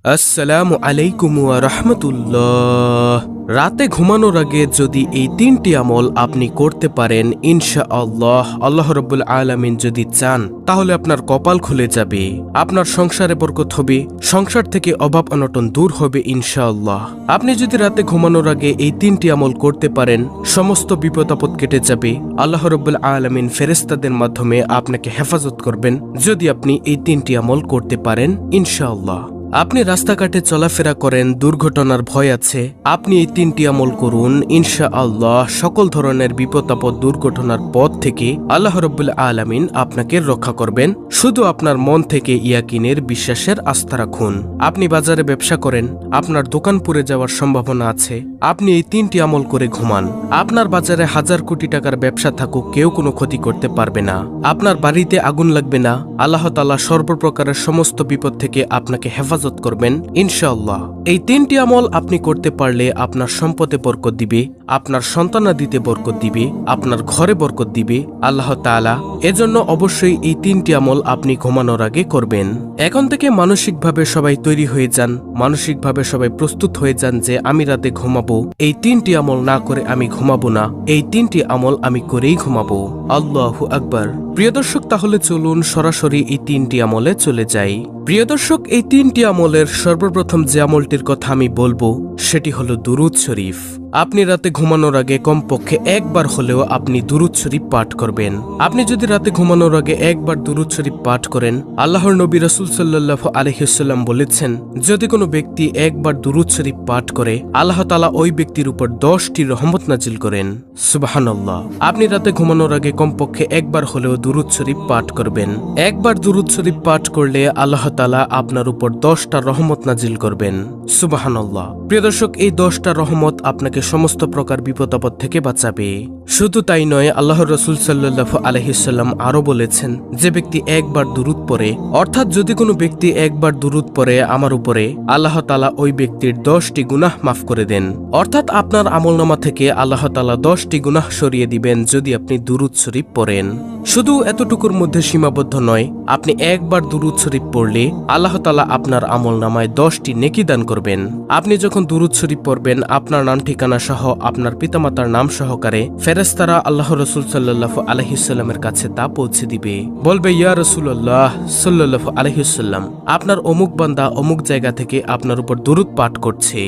আসসালামু আলাইকুম ওয়া রাহমাতুল্লাহ। রাতে ঘুমানোর আগে যদি এই তিনটি আমল আপনি করতে পারেন, ইনশাআল্লাহ আল্লাহ রাব্বুল আলামিন যদি চান তাহলে আপনার কপাল খুলে যাবে, আপনার সংসারে বরকত হবে, সংসার থেকে অভাব অনটন দূর হবে ইনশাআল্লাহ। আপনি যদি রাতে ঘুমানোর আগে এই তিনটি আমল করতে পারেন, সমস্ত বিপদ আপদ কেটে যাবে। আল্লাহ রাব্বুল আলামিন ফেরেশতাদের মাধ্যমে আপনাকে হেফাজত করবেন যদি আপনি এই তিনটি আমল করতে পারেন ইনশাআল্লাহ। আপনি রাস্তাঘাটে চলাফেরা করেন, দুর্ঘটনার ভয় আছে, আপনি এই তিনটি আমল করুন, ইনশাআল্লাহ সকল ধরনের বিপদ আপদ দুর্ঘটনার পথ থেকে আল্লাহ রাব্বুল আলামিন আপনাকে রক্ষা করবেন। শুধু আপনার মন থেকে ইয়াকিনের বিশ্বাসের আস্থা রাখুন। আপনি বাজারে ব্যবসা করেন, আপনার দোকান পুড়ে যাওয়ার সম্ভাবনা আছে, আপনি এই তিনটি আমল করে ঘুমান। আপনার বাজারে 1000 কোটি টাকার ব্যবসা থাকুক, কেউ কোনো ক্ষতি করতে পারবে না। আপনার বাড়িতে আগুন লাগবে না। আল্লাহ তাআলা সর্বপ্রকারের সমস্ত বিপদ থেকে আপনাকে হেফাজত করবেন ইনশাআল্লাহ। এই তিনটি আমল আপনি করতে পারলে আপনার সম্পদে বরকত দিবে, আপনার সন্তানাদিতে বরকত দিবে, আপনার ঘরে বরকত দিবে আল্লাহ তাআলা। এজন্য অবশ্যই এই তিনটি আমল আপনি ঘুমানোর আগে করবেন। এখন থেকে মানসিকভাবে সবাই তৈরি হয়ে যান, মানসিকভাবে সবাই প্রস্তুত হয়ে যান যে আমি রাতে ঘুমাবো, এই তিনটি আমল না করে আমি ঘুমাবো না, এই তিনটি আমল আমি করেই ঘুমাবো। আল্লাহু আকবার। প্রিয় দর্শক, তাহলে চলুন সরাসরি এই তিনটি আমলে চলে যাই। প্রিয় দর্শক, এই তিনটি আমলের সর্বপ্রথম যে আমলটির কথা আমি বলবো সেটি হলো দুরূদ শরীফ। আপনি রাতে ঘুমানোর আগে কমপক্ষে একবার হলেও আপনি দুরূদ শরীফ পাঠ করবেন। আপনি যদি রাতে ঘুমানোর আগে একবার দুরূদ শরীফ পাঠ করেন, আল্লাহর নবী রাসূল সাল্লাল্লাহু আলাইহি ওয়াসাল্লাম বলেছেন, যদি কোনো ব্যক্তি একবার দুরূদ শরীফ পাঠ করে, আল্লাহ তাআলা ওই ব্যক্তির উপর 10টি রহমত নাজিল করেন। সুবহানাল্লাহ। আপনি রাতে ঘুমানোর আগে কমপক্ষে একবার হলেও দুরূদ শরীফ পাঠ করবেন। একবার দুরূদ শরীফ পাঠ করলে আল্লাহ তাআলা আপনার উপর 10টা রহমত নাজিল করবেন। সুবহানাল্লাহ। প্রিয় দর্শক, এই 10টা রহমত আপনাকে সমস্ত প্রকার বিপদ আপদ থেকে বাঁচাবে। শুধু তাই নয়, আল্লাহর রাসূল সাল্লাল্লাহু আলাইহি ওয়াসাল্লাম আরো বলেছেন, যে ব্যক্তি একবার দুরূদ পড়ে, অর্থাৎ যদি কোনো ব্যক্তি একবার দুরূদ পড়ে আমার উপরে, আল্লাহ তাআলা ওই ব্যক্তির 10টি গুনাহ মাফ করে দেন। অর্থাৎ আপনার আমলনামা থেকে আল্লাহ তাআলা 10টি গুনাহ সরিয়ে দিবেন যদি আপনি দুরূদ শরীফ পড়েন। শুধু এতটুকুর মধ্যে সীমাবদ্ধ নয়, আপনি একবার দুরূদ শরীফ পড়লে আল্লাহ তাআলা আপনার আমলনামায় 10টি নেকি দান করবেন। আপনি যখন দুরূদ শরীফ পড়বেন, আপনার নাম ঠিকানা সহ আপনার পিতামাতার নাম সহকারে ফেরেশতারা আল্লাহ রাসূল সাল্লাল্লাহু আলাইহি ওয়াসাল্লামের কাছে তা পৌঁছে দিবে। বলবে, ইয়া রাসূলুল্লাহ সাল্লাল্লাহু আলাইহি ওয়াসাল্লাম, আপনার অমুক বান্দা অমুক জায়গা থেকে আপনার উপর দুরূদ পাঠ করছে।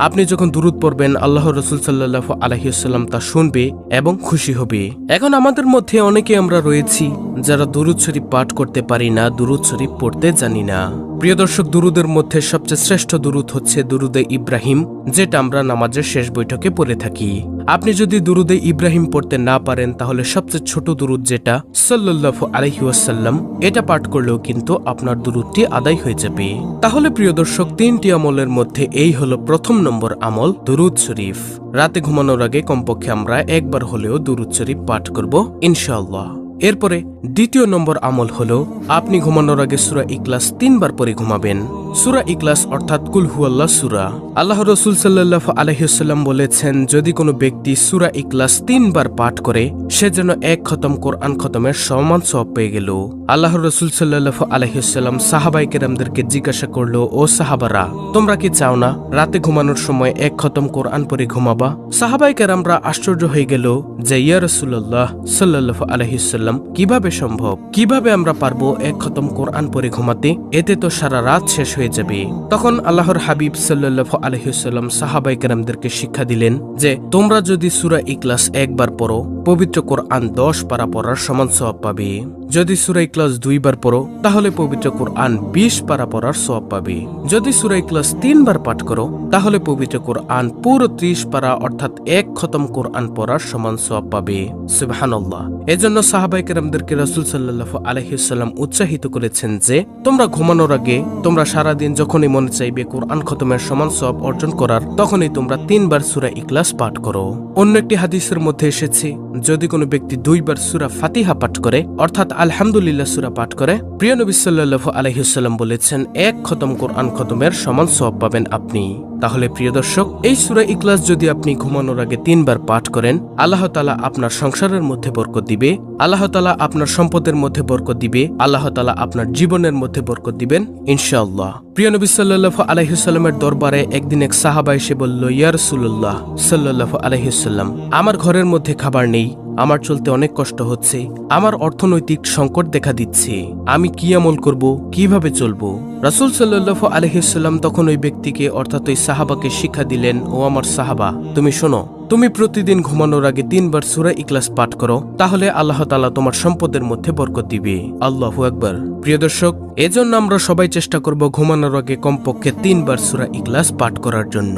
আপনি যখন দুরূদ পড়বেন, আল্লাহ রাসূল সাল্লাল্লাহু আলাইহি ওয়াসাল্লাম তা শুনবে এবং খুশি হবে। এখন আমাদের মধ্যে অনেকে আমরা রয়েছি যারা দুরূদ শরীফ পাঠ করতে পারি না, দুরূদ শরীফ পড়তে জানি না। প্রিয় দর্শক, দুরূদের মধ্যে সবচেয়ে শ্রেষ্ঠ দুরূদ হচ্ছে দুরূদে ইব্রাহিম, যেটা আমরা নামাজের শেষ বৈঠকে পড়ে থাকি। আপনি যদি দুরূদে ইব্রাহিম পড়তে না পারেন, তাহলে সবচেয়ে ছোট দুরূদ যেটা সাল্লাল্লাহু আলাইহি ওয়াসাল্লাম, এটা পাঠ করলেও কিন্তু আপনার দুরূদটি আদায় হয়ে যাবে। তাহলে প্রিয় দর্শক, তিনটি আমলের মধ্যে এই হলো প্রথম নম্বর আমল, দুরূদ শরীফ। রাতে ঘুমানোর আগে কমপক্ষে আমরা একবার হলেও দুরূদ শরীফ পাঠ করব ইনশাআল্লাহ। এরপরে দ্বিতীয় নম্বর আমল হলো, আপনি ঘুমানোর আগে সূরা ইখলাস 3 বার পরে ঘুমাবেন। সূরা ইখলাস অর্থাৎ কুল হুয়াল্লাহ সূরা। আল্লাহ রাসূল সাল্লাল্লাহু আলাইহি ওয়াসাল্লাম বলেছেন, যদি কোনো ব্যক্তি সূরা ইখলাস 3 বার পাঠ করে, সে যেন 1 খতম কোরআন খতমের সমান সওয়াব পেয়ে গেল। আল্লাহ রাসূল সাল্লাল্লাহু আলাইহি ওয়াসাল্লাম সাহাবায়ে কেরামদেরকে জিজ্ঞাসা করলো, ও সাহাবারা, তোমরা কি চাও না রাতে ঘুমানোর সময় 1 খতম কোরআন পরে ঘুমাবা? সাহাবায়ে কেরামরা আশ্চর্য হয়ে গেল যে, ইয়া রাসূলুল্লাহ সাল্লাল্লাহু আলাইহি ওয়াসাল্লাম, কিভাবে সম্ভব? কিভাবে আমরা পারবো 1 খতম কোরআন পরে ঘুমাতে? এতে তো সারা রাত শেষ হয়ে যাবে। তখন আল্লাহর হাবিব সাল্লাল্লাহু আলাইহি ওয়াসাল্লাম সাহাবায়ে কেরামদেরকে শিক্ষা দিলেন যে, তোমরা যদি সূরা ইখলাস একবার পড়ো, পবিত্র কোরআন 10 পারা পড়ার সমান সওয়াব পাবে। যদি সূরা ইখলাস 2 বার পড়ো, তাহলে পবিত্র কোরআন 20 পারা পড়ার সওয়াব পাবে। যদি সূরা ইখলাস 3 বার পাঠ করো, তাহলে পবিত্র কোরআন পুরো 30 পারা অর্থাৎ 1 খতম কোরআন পড়ার সমান সওয়াব পাবে। সুবহানাল্লাহ। এজন্য সাহাবায়ে কেরামদেরকে রাসূল সাল্লাল্লাহু আলাইহি ওয়াসাল্লাম উৎসাহিত করেছেন যে, তোমরা ঘুমানোর আগে, তোমরা সারাদিন যখনই মনে চাইবে কোরআন খতমের সমান সওয়াব অর্জন করার, তখনই তোমরা 3 বার সূরা ইখলাস পাঠ করো। অন্য একটি হাদিসের মধ্যে এসেছে, যদি কোনো ব্যক্তি 2 বার সূরা ফাতিহা পাঠ করে, অর্থাৎ আলহামদুলিল্লাহ সূরা পাঠ করে, প্রিয় নবী সাল্লাল্লাহু আলাইহি ওয়াসাল্লাম বলেছেন, 1 খতম কোরআন খতমের সমান সওয়াব পাবেন আপনি। তাহলে প্রিয় দর্শক, এই সূরা ইখলাস যদি আপনি ঘুমানোর আগে 3 বার পাঠ করেন, আল্লাহ তাআলা আপনার সংসারের মধ্যে বরকত দিবে, আল্লাহ তাআলা আপনার সম্পদের মধ্যে বরকত দিবে, আল্লাহ তাআলা আপনার জীবনের মধ্যে বরকত দিবেন ইনশাআল্লাহ। প্রিয় নবী সাল্লাল্লাহু আলাইহি ওয়াসাল্লামের দরবারে একদিন এক সাহাবা এসে বলল, ইয়া রাসূলুল্লাহ সাল্লাল্লাহু আলাইহি ওয়াসাল্লাম, আমার ঘরের মধ্যে খাবার নেই, আমার চলতে অনেক কষ্ট হচ্ছে, আমার অর্থনৈতিক সংকট দেখা দিচ্ছে, আমি কি আমল করব, কিভাবে চলবো? রাসূল সাল্লাল্লাহু আলাইহি ওয়াসাল্লাম তখন ওই ব্যক্তিকে অর্থাৎ ওই সাহাবাকে শিক্ষা দিলেন, ও আমার সাহাবা, তুমি শোনো, তুমি প্রতিদিন ঘুমানোর আগে 3 বার সূরা ইখলাস পাঠ করো, তাহলে আল্লাহ তাআলা তোমার সম্পদের মধ্যে বরকত দিবে। আল্লাহু আকবার। প্রিয় দর্শক, এজন্য আমরা সবাই চেষ্টা করব ঘুমানোর আগে কমপক্ষে 3 বার সূরা ইখলাস পাঠ করার জন্য।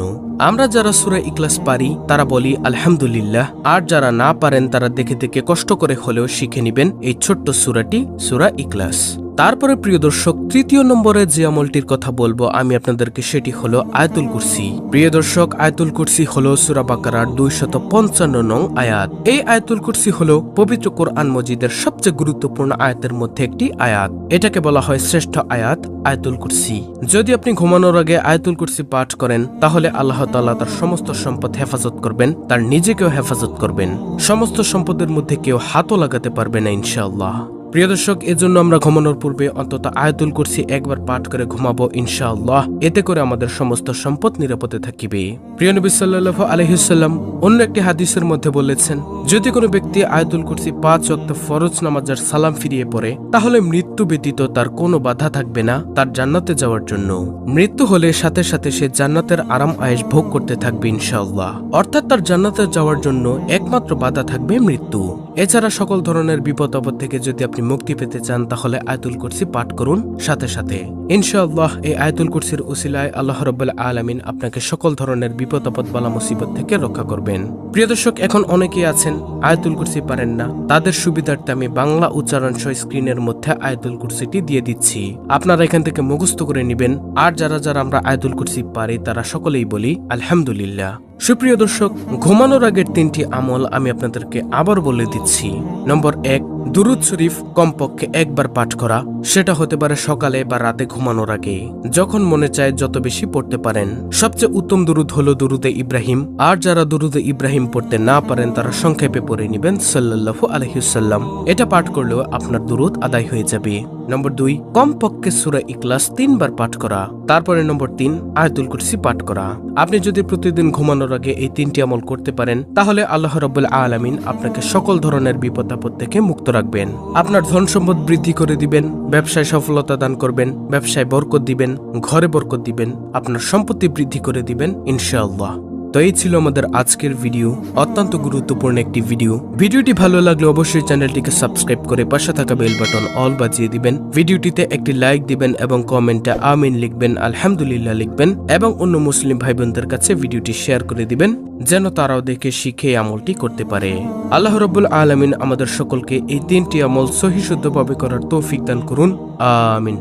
আমরা যারা সূরা ইখলাস পারি তারা বলি আলহামদুলিল্লাহ, আর যারা না পারেন তারা দেখে দেখে কষ্ট করে হলেও শিখে নেবেন এই ছোট্ট সূরাটি, সূরা ইখলাস। তারপরে প্রিয় দর্শক, তৃতীয় নম্বরে যে আমলটির কথা বলবো আমি আপনাদেরকে, সেটি হলো আয়াতুল কুরসি। প্রিয় দর্শক, আয়াতুল কুরসি হলো সূরা বাকারার 255 নং আয়াত। এই আয়াতুল কুরসি হলো পবিত্র কোরআন মজিদের সবচেয়ে গুরুত্বপূর্ণ আয়াতের মধ্যে একটি আয়াত। এটাকে বলা হয় শ্রেষ্ঠ আয়াত, আয়াতুল কুরসি। যদি আপনি ঘুমানোর আগে আয়াতুল কুরসি পাঠ করেন, তাহলে আল্লাহ তাআলা তার সমস্ত সম্পদ হেফাজত করবেন, তার নিজেকেও হেফাজত করবেন, সমস্ত সম্পদের মধ্যে কেউ হাতও লাগাতে পারবে না ইনশাআল্লাহ। প্রিয় দর্শক, এজন্য আমরা ঘুমানোর পূর্বে অন্তত আয়াতুল কুরসি একবার পাঠ করে ঘুমাবো ইনশাআল্লাহ। এতে করে আমাদের সমস্ত সম্পদ নিরাপদে থাকিবে। প্রিয় নবী সাল্লাল্লাহু আলাইহি ওয়াসাল্লাম অন্য একটি হাদিসের মধ্যে বলেছেন, যদি কোনো ব্যক্তি আয়াতুল কুরসি 5 ওয়াক্ত ফরজ নামাজের সালাম ফিরিয়ে পড়ে, তাহলে মৃত্যু ব্যতীত তার কোনো বাধা থাকবে না তার জান্নাতে যাওয়ার জন্য। মৃত্যু হলে সাথে সাথে সে জান্নাতের আরাম আয়েশ ভোগ করতে থাকবে ইনশাআল্লাহ। অর্থাৎ তার জান্নাতে যাওয়ার জন্য একমাত্র বাধা থাকবে মৃত্যু। এছাড়া সকল ধরনের বিপদ আপদ থেকে যদি আপনি মুক্তি পেতে চান, তাহলে আয়াতুল কুরসি পাঠ করুন সাথে সাথে ইনশাআল্লাহ। এই আয়াতুল কুরসির উসিলায় আল্লাহ রাব্বুল আলামিন আপনাকে সকল ধরনের বিপদ আপদ বালা মুসিবত থেকে রক্ষা করবেন। প্রিয় দর্শক, এখন অনেকেই আছেন আয়াতুল কুরসি পারেন না, তাদের সুবিধার্থে আমি বাংলা উচ্চারণ সহ স্ক্রিনের মধ্যে আয়াতুল কুরসিটি দিয়ে দিচ্ছি, আপনারা এখান থেকে মুখস্থ করে নেবেন। আর যারা যারা আমরা আয়াতুল কুরসি পারি তারা সকলেই বলি আলহামদুলিল্লাহ। সুপ্রিয় দর্শক, ঘুমানোর আগের 3টি আমল আমি আপনাদেরকে আবার বলে দিচ্ছি। নম্বর 1, দুরুদ শরীফ কমপক্ষে একবার পাঠ করা। সেটা হতে পারে সকালে বা রাতে ঘুমানোর আগে, যখন মনে চায় যত বেশি পড়তে পারেন। সবচেয়ে উত্তম দুরুদ হলো দুরুদে ইব্রাহিম। আর যারা দুরুদে ইব্রাহিম পড়তে না পারেন তারা সংক্ষেপে পড়ে নেবেন সাল্লাল্লাহু আলাইহি ওয়াসাল্লাম। এটা পাঠ করলেও আপনার দুরুদ আদায় হয়ে যাবে। নম্বর 2, কমপক্ষে সূরা ইখলাস 3 বার পাঠ করা। তারপরে নম্বর 3, আয়াতুল কুরসি পাঠ করা। আপনি যদি প্রতিদিন ঘুমানোর আগে এই 3টি আমল করতে পারেন, তাহলে আল্লাহ রাব্বুল আলামিন আপনাকে সকল ধরনের বিপদ আপদ থেকে মুক্ত রাখবেন। আপনার ধন সম্পদ বৃদ্ধি করে দিবেন, ব্যবসায় সফলতা দান করবেন, ব্যবসায় বরকত দিবেন, ঘরে বরকত দিবেন, আপনার সম্পত্তি বৃদ্ধি করে দিবেন ইনশাআল্লাহ। তো এই ছিল আমাদের আজকের ভিডিও, অত্যন্ত গুরুত্বপূর্ণ একটি ভিডিও। ভিডিওটি ভালো লাগলে অবশ্যই চ্যানেলটিকে সাবস্ক্রাইব করে পাশে থাকা বেল বাটন অল বাজিয়ে দিবেন। ভিডিওটিতে একটি লাইক দিবেন এবং কমেন্টে আমিন লিখবেন, আলহামদুলিল্লাহ লিখবেন এবং অন্য মুসলিম ভাই বোনদের কাছে ভিডিওটি শেয়ার করে দিবেন, যেন তারাও দেখে শিখে আমলটি করতে পারে। আল্লাহ রাব্বুল আলামিন আমাদের সকলকে এই 3টি আমল সহিহ শুদ্ধভাবে করার তৌফিক দান করুন। আমিন।